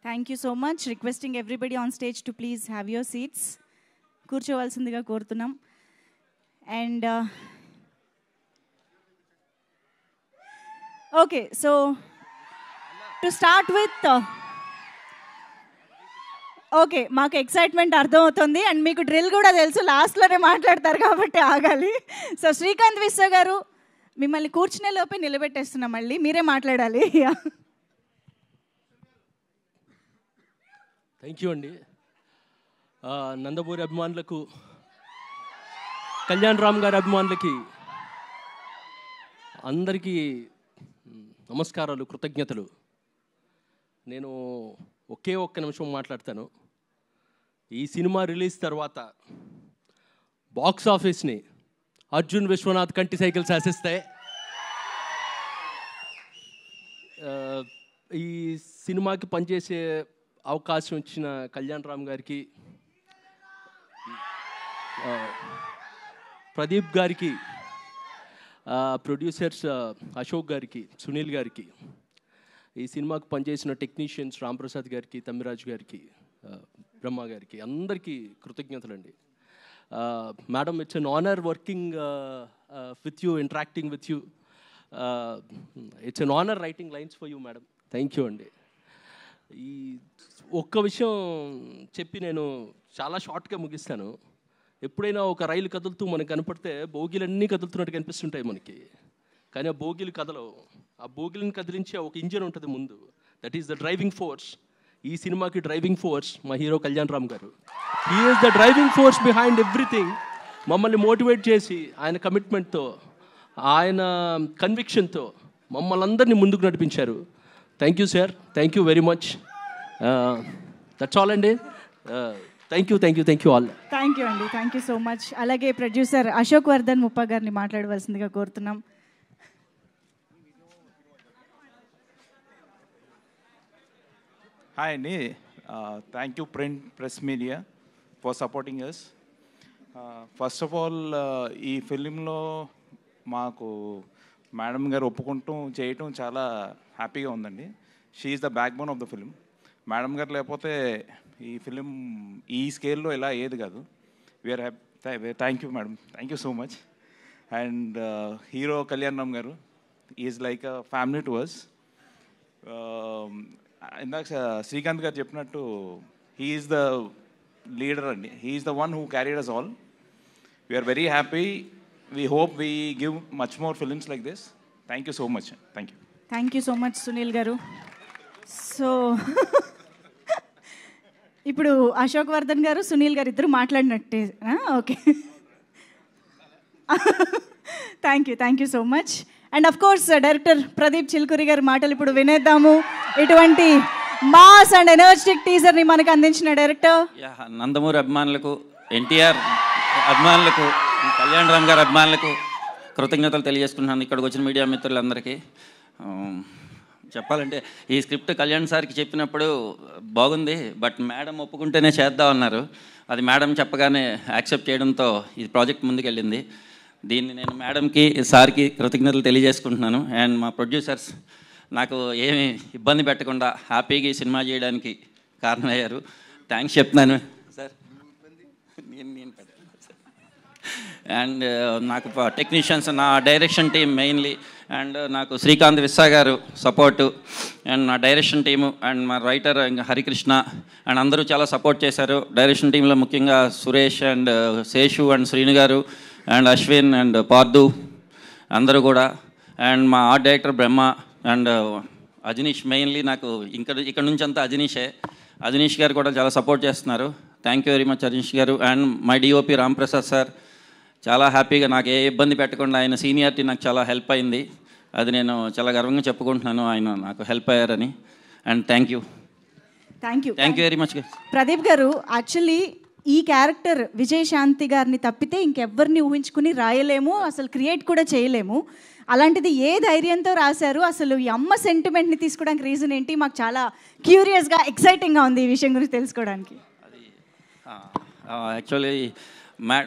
Thank you so much. Requesting everybody on stage to please have your seats. కూర్చోవలసిందిగా కోరుతున్నాం. And okay, so to start with, okay మాకు excitement అర్థమవుతుంది and మీకు drill కూడా తెలుసు, లాస్ట్లోనే మాట్లాడతారు కాబట్టి ఆగాలి. సో శ్రీకాంత్ విశ్వ గారు, మిమ్మల్ని కూర్చునే లోపే నిలబెట్టేస్తున్నాం, మళ్ళీ మీరే మాట్లాడాలి. థ్యాంక్ యూ అండి. నందమూరి అభిమానులకు, కళ్యాణ్ రామ్ గారి అభిమానులకి అందరికీ నమస్కారాలు, కృతజ్ఞతలు. నేను ఒకే ఒక్క నిమిషం మాట్లాడతాను. ఈ సినిమా రిలీజ్ తర్వాత బాక్స్ ఆఫీస్ని అర్జున్ విశ్వనాథ్ కంటి సైకిల్ శాసిస్తాయి. ఈ సినిమాకి పనిచేసే అవకాశం ఇచ్చిన కళ్యాణ్ రామ్ గారికి, ప్రదీప్ గారికి, ప్రొడ్యూసర్స్ అశోక్ గారికి, సునీల్ గారికి, ఈ సినిమాకు పనిచేసిన టెక్నీషియన్స్ రాంప్రసాద్ గారికి, తమ్మిరాజు గారికి, బ్రహ్మ గారికి, అందరికీ కృతజ్ఞతలండి. Madam, it's an honour working with you, interacting with you. It's an honour writing lines for you madam. Thank you అండి. ఈ ఒక్క విషయం చెప్పి నేను చాలా షార్ట్గా ముగిస్తాను. ఎప్పుడైనా ఒక రైలు కదులుతూ మనకు కనపడితే బోగీలన్నీ కదులుతున్నట్టు కనిపిస్తుంటాయి మనకి, కానీ ఆ బోగీలు కదలవు. ఆ బోగీలను కదిలించే ఒక ఇంజిన్ ఉంటుంది ముందు, that is the driving force. ఈ సినిమాకి డ్రైవింగ్ ఫోర్స్ మా హీరో కళ్యాణ్ రామ్ గారు. He is the driving force behind everything. మమ్మల్ని మోటివేట్ చేసి ఆయన కమిట్మెంట్తో, ఆయన కన్విక్షన్తో మమ్మల్ని అందరినీ ముందుకు నడిపించారు. Thank you sir, thank you very much. That's all అండి. Thank you, thank you, thank you all. Thank you అండి, థ్యాంక్ యూ సో మచ్. అలాగే ప్రొడ్యూసర్ అశోక్ వర్ధన్ ముప్పా గారిని మాట్లాడవలసిందిగా కోరుతున్నాం. హాయ్ అండి, thank you press media for supporting us. First of all, ఈ ఫిలింలో మాకు మేడం గారు ఒప్పుకుంటూ చేయటం చాలా హ్యాపీగా ఉందండి. She is the backbone of the film. Madam గారు లేకపోతే ఈ ఫిలిం ఈ స్కేల్లో ఇలా ఏది కాదు. We're happy. Thank you madam, thank you so much. And hero Kalyan Ram గారు is like a family to us. ఇందాక శ్రీకాంత్ గారు చెప్పినట్టు హీ ఈజ్ ద లీడర్ అండి. He is the one who carried us all. We're very happy. We hope we give much more films like this. Thank you so much. Thank you. Thank you so much, Sunil garu. So ఇప్పుడు అశోక్ వర్ధన్ గారు, సునీల్ గారు ఇద్దరు మాట్లాడినట్టే. Okay, thank you so much. And of course director Pradeep Chilkuri గారి మాటలు ఇప్పుడు వినేద్దాము. ఇటువంటి mass and energetic టీజర్ని మనకు అందించిన డైరెక్టర్. నందమూరి అభిమానులకు, ఎన్టీఆర్ అభిమానులకు, కళ్యాణ్ రామ్ గారి అభిమానులకు కృతజ్ఞతలు తెలియజేసుకుంటున్నాను. ఇక్కడికి వచ్చిన మీడియా మిత్రులందరికీ చెప్పాలంటే, ఈ స్క్రిప్ట్ కళ్యాణ్ సార్కి చెప్పినప్పుడు బాగుంది, బట్ మేడం ఒప్పుకుంటేనే చేద్దాం అన్నారు. అది మేడం చెప్పగానే యాక్సెప్ట్ చేయడంతో ఈ ప్రాజెక్ట్ ముందుకెళ్ళింది. దీన్ని నేను మేడంకి, సార్కి కృతజ్ఞతలు తెలియజేసుకుంటున్నాను. అండ్ మా ప్రొడ్యూసర్స్ నాకు ఏమి ఇబ్బంది పెట్టకుండా హ్యాపీగా ఈ సినిమా చేయడానికి కారణమయ్యారు. థ్యాంక్స్ చెప్తున్నాను సార్. నేను అండ్ నాకు టెక్నీషియన్స్, నా డైరెక్షన్ టీం మెయిన్లీ, అండ్ నాకు శ్రీకాంత్ విశ్వ గారు సపోర్టు, అండ్ నా డైరెక్షన్ టీము, అండ్ మా రైటర్ హరికృష్ణ, అండ్ అందరూ చాలా సపోర్ట్ చేశారు. డైరెక్షన్ టీంలో ముఖ్యంగా సురేష్ అండ్ శేషు అండ్ శ్రీను గారు అండ్ అశ్విన్ అండ్ పార్దు అందరూ కూడా, అండ్ మా art director Brahma and Ajaneesh. Mainly నాకు ఇక్కడ నుంచి అంతా అజనీష్ గారు కూడా చాలా సపోర్ట్ చేస్తున్నారు. Thank you very much Ajaneesh గారు. And my DOP Ramprasad sir చాలా హ్యాపీగా, నాకు ఏ ఇబ్బంది పెట్టకుండా ఆయన సీనియారిటీ నాకు చాలా హెల్ప్ అయింది. అది నేను చాలా గర్వంగా చెప్పుకుంటున్నాను, ఆయన నాకు హెల్ప్ అయ్యారని. And thank you very much. Pradeep గారు, యాక్చువల్లీ ఈ క్యారెక్టర్ విజయశాంతి గారిని తప్పితే ఇంకెవ్వరిని ఊహించుకుని రాయలేము, అసలు క్రియేట్ కూడా చేయలేము. అలాంటిది ఏ ధైర్యంతో రాశారు? అసలు ఈ అమ్మ సెంటిమెంట్ని తీసుకోవడానికి రీజన్ ఏంటి? మాకు చాలా క్యూరియస్గా, ఎక్సైటింగ్గా ఉంది ఈ విషయం గురించి తెలుసుకోవడానికి. యాక్చువల్లీ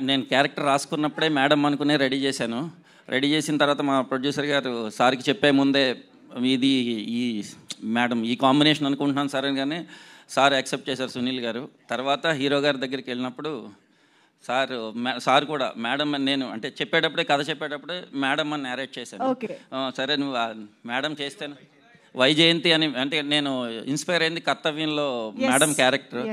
నేను క్యారెక్టర్ రాసుకున్నప్పుడే మేడం అనుకునే రెడీ చేశాను. రెడీ చేసిన తర్వాత మా ప్రొడ్యూసర్ గారు సార్కి చెప్పే ముందే ఇది ఈ మేడం ఈ కాంబినేషన్ అనుకుంటున్నాను సార్ అని, కానీ సార్ యాక్సెప్ట్ చేశారు సునీల్ గారు. తర్వాత హీరో గారి దగ్గరికి వెళ్ళినప్పుడు సార్ కూడా మేడం అని, నేను అంటే చెప్పేటప్పుడే కథ చెప్పేటప్పుడే మేడం అని నేరేట్ చేశాను. సరే నువ్వు మేడం చేస్తేనే వైజయంతి అని, అంటే నేను ఇన్స్పైర్ అయింది కర్తవ్యంలో మేడం క్యారెక్టర్.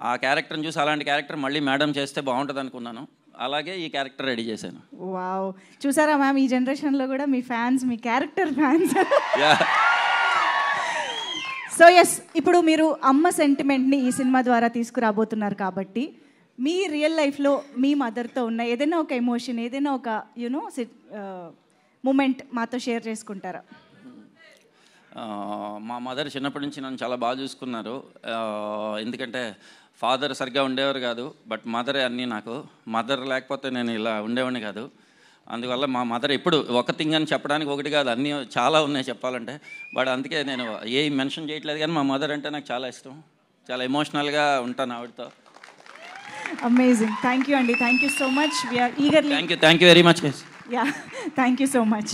ఆ క్యారెక్టర్ని చూసి అలాంటి క్యారెక్టర్ మళ్ళీ మేడం చేస్తే బాగుంటుంది అనుకున్నాను. అలాగే ఈ క్యారెక్టర్ రెడీ చేశాను. వావ్, చూసారా మ్యామ్, ఈ జనరేషన్లో కూడా మీ ఫ్యాన్స్ మీ క్యారెక్టర్ ఫ్యాన్స్. సో ఎస్, ఇప్పుడు మీరు అమ్మ సెంటిమెంట్ని ఈ సినిమా ద్వారా తీసుకురాబోతున్నారు కాబట్టి మీ రియల్ లైఫ్లో మీ మదర్తో ఉన్న ఏదైనా ఒక ఎమోషన్, ఏదైనా ఒక యూనో మూమెంట్ మాతో షేర్ చేసుకుంటారా? మా మదర్ చిన్నప్పటి నుంచి నన్ను చాలా బాగా చూసుకున్నారు. ఎందుకంటే ఫాదర్ సరిగ్గా ఉండేవారు కాదు, బట్ మదరే అన్నీ నాకు. మదర్ లేకపోతే నేను ఇలా ఉండేవాడిని కాదు. అందువల్ల మా మదర్ ఎప్పుడు ఒక థింగ్ అని చెప్పడానికి ఒకటి కాదు, అన్నీ చాలా ఉన్నాయి చెప్పాలంటే. బట్ అందుకే నేను ఏ మెన్షన్ చేయట్లేదు, కానీ మా మదర్ అంటే నాకు చాలా ఇష్టం. చాలా ఎమోషనల్గా ఉంటాను ఆవిడతో. అమేజింగ్, థ్యాంక్ యూ అండి, thank you so much. We are eagerly thank you very much guys. Yeah, thank you so much.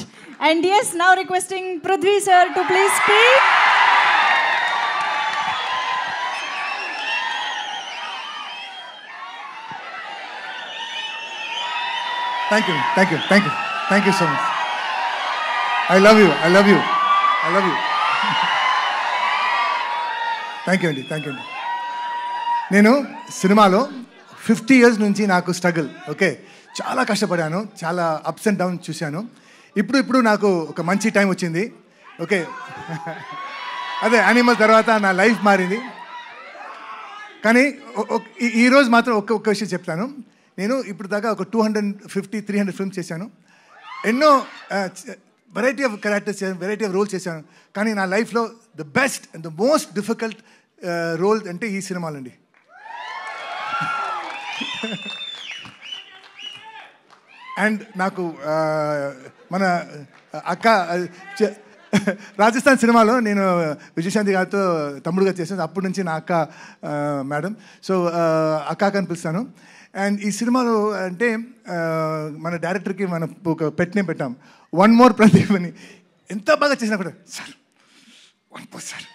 And yes, now requesting Prithvi sir to please speak. Thank you, thank you, thank you, thank you so much. I love you, I love you, I love you. Thank you అండి, thank you అండి. నేను సినిమాలో 50 years నుంచి నాకు struggle, okay, చాలా కష్టపడాను, చాలా ups and downs చూశాను. ఇప్పుడు నాకు ఒక మంచి టైం వచ్చింది, ఓకే. అదే యానిమల్ తర్వాత నా లైఫ్ మారింది. కానీ ఈరోజు మాత్రం ఒక్క విషయం చెప్తాను. నేను ఇప్పుడు దాకా ఒక 250-300 ఫిల్మ్స్ చేశాను, ఎన్నో వెరైటీ ఆఫ్ క్యారెక్టర్స్ చేశాను, వెరైటీ ఆఫ్ రోల్స్ చేశాను. కానీ నా లైఫ్లో the best and the most difficult role అంటే ఈ సినిమాలండి. అండ్ నాకు మన అక్క రాజస్థాన్ సినిమాలో నేను విజయశాంతి గారితో తమ్ముడుగా చేశాను. అప్పటి నుంచి నా అక్క మేడం, సో అక్క అని పిలుస్తాను. అండ్ ఈ సినిమాలో అంటే మన డైరెక్టర్కి మనం ఒక పెట్ నేమ్ పెట్టాం, వన్ మోర్ ప్రదీప్ అని. ఎంత బాగా చేసినా కూడా సార్ వన్ మోర్ సార్,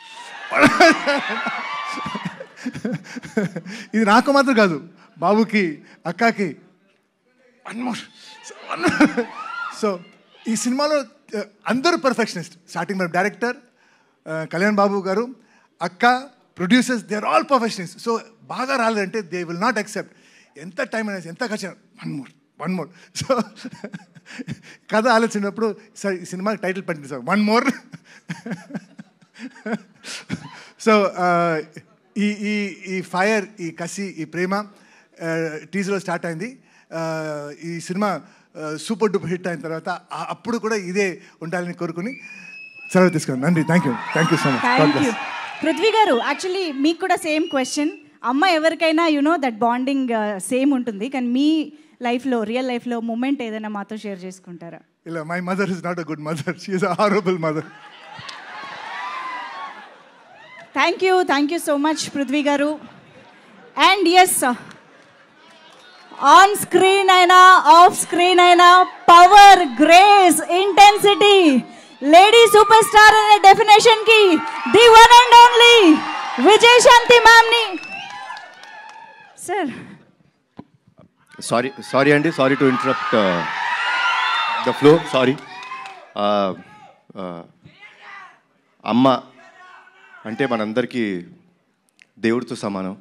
ఇది నాకు మాత్రం కాదు, బాబుకి అక్కకి వన్ మోర్. సో ఈ సినిమాలో అందరూ పర్ఫెక్షనిస్ట్. స్టార్టింగ్ మన డైరెక్టర్ కళ్యాణ్ బాబు గారు, అక్క, producers, they are all perfectionist. So బాగా రాలేదంటే దే విల్ నాట్ యాక్సెప్ట్. ఎంత టైం అయినా ఎంత ఖర్చు, వన్ మోర్. సో కథ ఆలోచించినప్పుడు సార్ ఈ సినిమాకి టైటిల్ పెట్టండి సార్, వన్ మోర్. సో ఈ ఫైర్, ఈ కసి, ఈ ప్రేమ టీజర్లో స్టార్ట్ అయింది. ఈ సినిమా సూపర్ డూపర్ హిట్ అయిన తర్వాత అప్పుడు కూడా ఇదే ఉండాలని కోరుకుని సెలవు తీసుకున్నాను. నండి, thank you so much. Prithvi గారు, యాక్చువల్లీ మీకు కూడా సేమ్ క్వశ్చన్. అమ్మ ఎవరికైనా యునో దట్ బాండింగ్ సేమ్ ఉంటుంది, కానీ మీ లైఫ్లో, రియల్ లైఫ్లో మూమెంట్ ఏదైనా మాతో షేర్ చేసుకుంటారా? ఇలా my mother is not a good mother, she is a horrible mother. Thank you so much Prithvi గారు. అండ్ ఎస్, ఆన్ స్క్రీన్ అయినా ఆఫ్ స్క్రీన్ అయినా power, grace, intensity, lady super star అనే definition కి the one and only Vijayashanti ma'am ని. Sir sorry అండి, sorry to interrupt the flow, sorry. అమ్మ అంటే మనందరికీ దేవుడితో సమానం.